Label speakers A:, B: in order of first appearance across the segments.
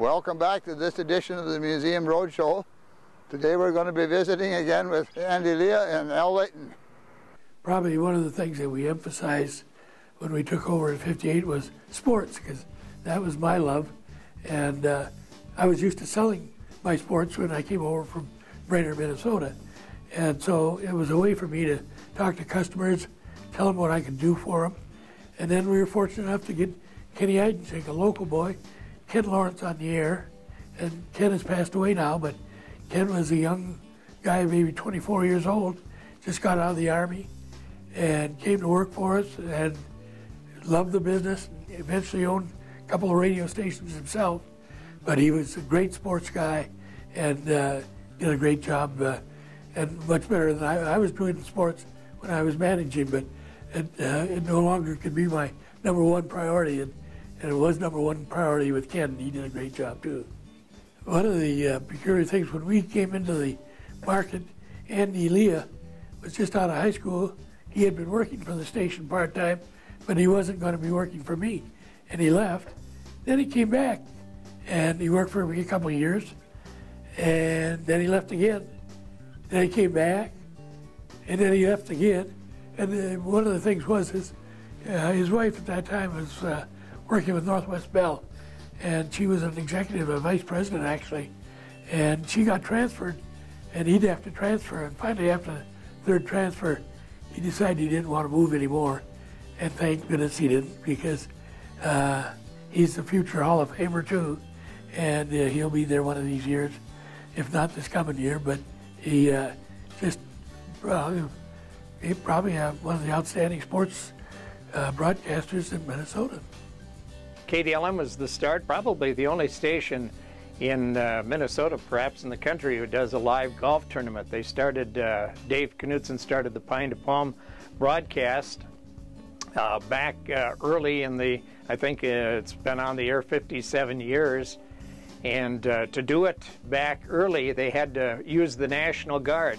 A: Welcome back to this edition of the Museum Roadshow. Today we're going to be visiting again with Andy Leah and Al Layton.
B: Probably one of the things that we emphasized when we took over in '58 was sports, because that was my love. And I was used to selling my sports when I came over from Brainerd, Minnesota. And so it was a way for me to talk to customers, tell them what I could do for them. And then we were fortunate enough to get Kenny Eidenschink, a local boy, Ken Lawrence on the air. And Ken has passed away now, but Ken was a young guy, maybe 24 years old, just got out of the Army and came to work for us and loved the business, eventually owned a couple of radio stations himself. But he was a great sports guy and did a great job, and much better than I was doing in sports when I was managing, but it no longer could be my #1 priority, and it was #1 priority with Ken. He did a great job too. One of the peculiar things, when we came into the market, Andy Leah was just out of high school. He had been working for the station part-time, but he wasn't going to be working for me, and he left. Then he came back, and he worked for me a couple of years, and then he left again. Then he came back, and then he left again. And one of the things was his wife at that time was working with Northwest Bell, and she was an executive, a vice president actually, and she got transferred, and he'd have to transfer. And finally, after the third transfer, he decided he didn't want to move anymore, and thank goodness he didn't, because he's the future Hall of Famer too, and he'll be there one of these years, if not this coming year. But he just he probably one of the outstanding sports broadcasters in Minnesota.
C: KDLM was the start, probably the only station in Minnesota, perhaps in the country, who does a live golf tournament. They started, Dave Knutson started the Pine to Palm broadcast back early in the, I think it's been on the air 57 years. And to do it back early, they had to use the National Guard.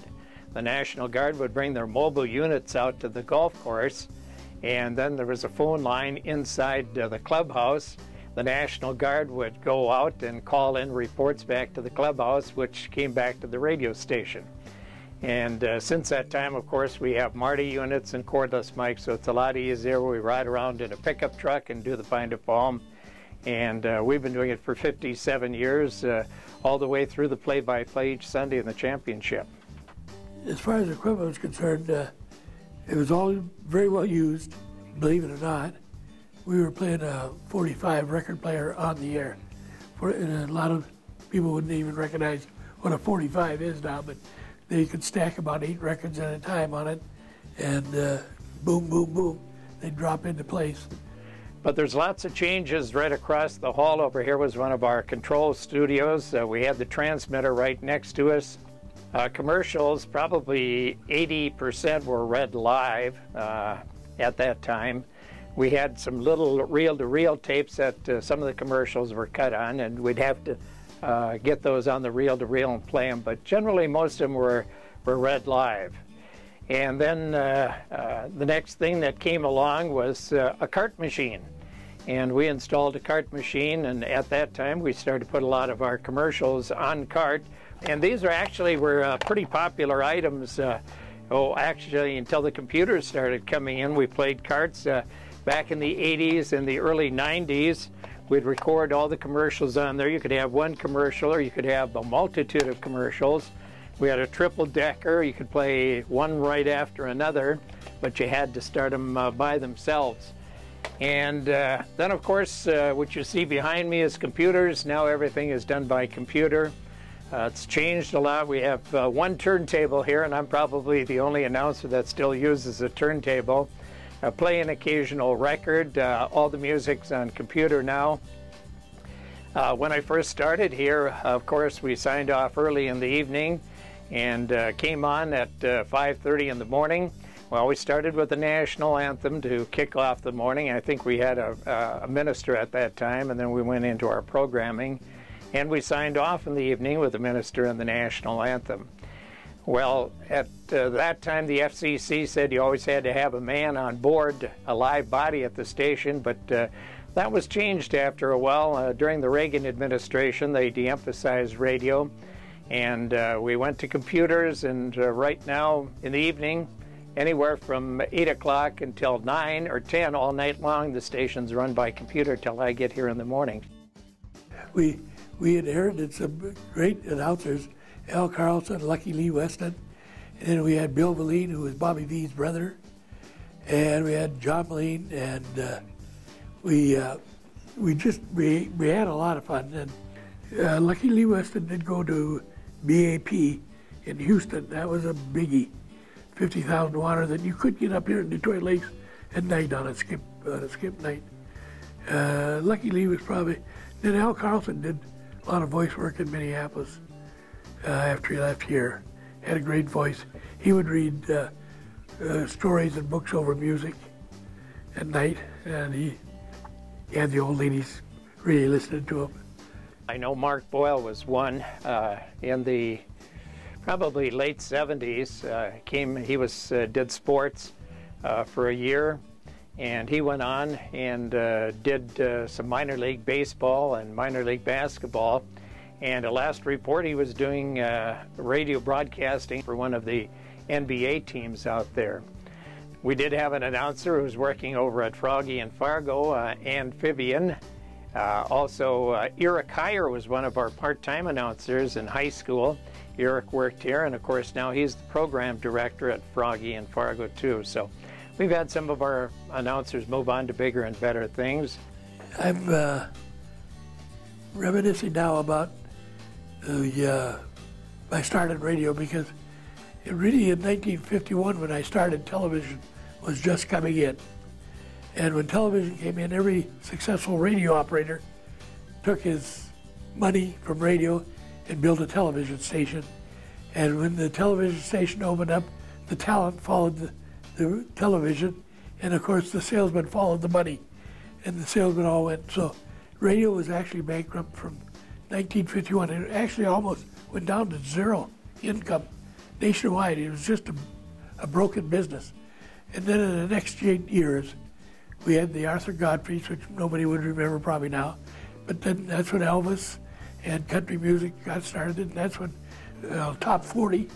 C: The National Guard would bring their mobile units out to the golf course, and then there was a phone line inside the clubhouse. The National Guard would go out and call in reports back to the clubhouse, which came back to the radio station. And since that time, of course, we have Marty units and cordless mics, so it's a lot easier. We ride around in a pickup truck and do the Pine to Palm. And we've been doing it for 57 years, all the way through the play-by-play each Sunday in the championship.
B: As far as equipment was concerned, it was all very well used, believe it or not. We were playing a 45 record player on the air. And a lot of people wouldn't even recognize what a 45 is now, but they could stack about 8 records at a time on it, and boom, boom, boom, they'd drop into place.
C: But there's lots of changes right across the hall. Over here was one of our control studios. We had the transmitter right next to us. Commercials, probably 80% were read live at that time. We had some little reel-to-reel tapes that some of the commercials were cut on, and we'd have to get those on the reel-to-reel and play them. But generally, most of them were read live. And then the next thing that came along was a cart machine. And we installed a cart machine, and at that time we started to put a lot of our commercials on cart. And these were pretty popular items. Actually, until the computers started coming in, we played carts back in the 80s and the early 90s. We'd record all the commercials on there. You could have one commercial, or you could have a multitude of commercials. We had a triple-decker. You could play one right after another, but you had to start them by themselves. And then, of course, what you see behind me is computers. Now everything is done by computer. It's changed a lot. We have one turntable here, and I'm probably the only announcer that still uses a turntable. Play an occasional record. All the music's on computer now. When I first started here, of course, we signed off early in the evening and came on at 5:30 in the morning. Well, we started with the national anthem to kick off the morning. I think we had a minister at that time, and then we went into our programming. And we signed off in the evening with the minister and the national anthem. Well, at that time, the FCC said you always had to have a man on board, a live body at the station, but That was changed after a while. During the Reagan administration, they de-emphasized radio, and we went to computers, and right now in the evening, anywhere from 8 o'clock until 9 or 10 all night long, the station's run by computer till I get here in the morning.
B: We inherited some great announcers, Al Carlson, Lucky Lee Weston, and then we had Bill Valine, who was Bobby V's brother, and we had John Valine, and we had a lot of fun. And Lucky Lee Weston did go to BAP in Houston. That was a biggie, 50,000 water that you could get up here in Detroit Lakes at night on a skip night. Lucky Lee was probably. Then Al Carlson did a lot of voice work in Minneapolis after he left here. Had a great voice. He would read stories and books over music at night, and he had the old ladies really listening to him.
C: I know Mark Boyle was one in the probably late 70s. He did sports for a year, and he went on and did some minor league baseball and minor league basketball. And at last report, he was doing radio broadcasting for one of the NBA teams out there. We did have an announcer who was working over at Froggy and Fargo, Amphibian. Also, Eric Heyer was one of our part-time announcers in high school. Eric worked here, and of course now he's the program director at Froggy and Fargo too. So we've had some of our announcers move on to bigger and better things.
B: I'm reminiscing now about I started radio, because it really in 1951 when I started, television was just coming in. And when television came in, every successful radio operator took his money from radio and built a television station. And when the television station opened up, the talent followed the television, and of course the salesman followed the money, and the salesman all went. So radio was actually bankrupt from 1951. It actually almost went down to zero income nationwide. It was just a broken business. And then in the next 8 years, we had the Arthur Godfreys, which nobody would remember probably now. But then that's when Elvis and country music got started, and that's when Top 40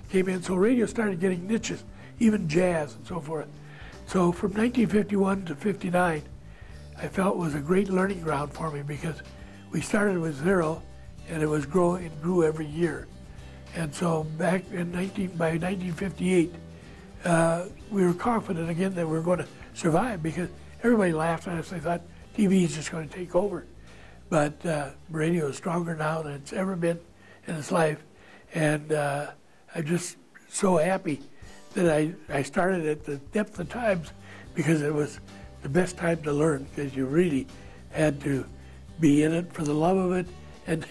B: came in. So radio started getting niches, even jazz and so forth. So from 1951 to 59, I felt was a great learning ground for me, because we started with zero, and it was growing and grew every year. And so back in by 1958, we were confident again that we were going to survive, because everybody laughed at us. They thought TV is just going to take over. But radio is stronger now than it's ever been in its life. And I'm just so happy that I started at the depth of times, because it was the best time to learn, because you really had to be in it for the love of it. And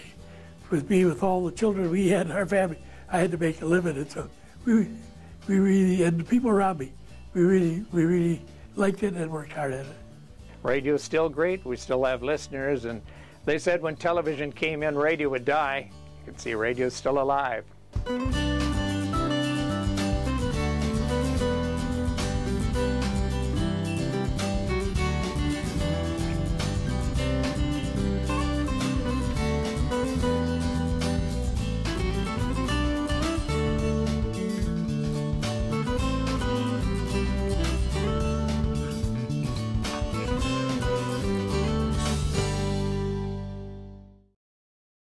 B: with me, with all the children we had in our family, I had to make a living. And so we really, and the people around me, we really liked it and worked hard at it.
C: Radio's still great. We still have listeners, and they said when television came in, radio would die. You can see radio's still alive.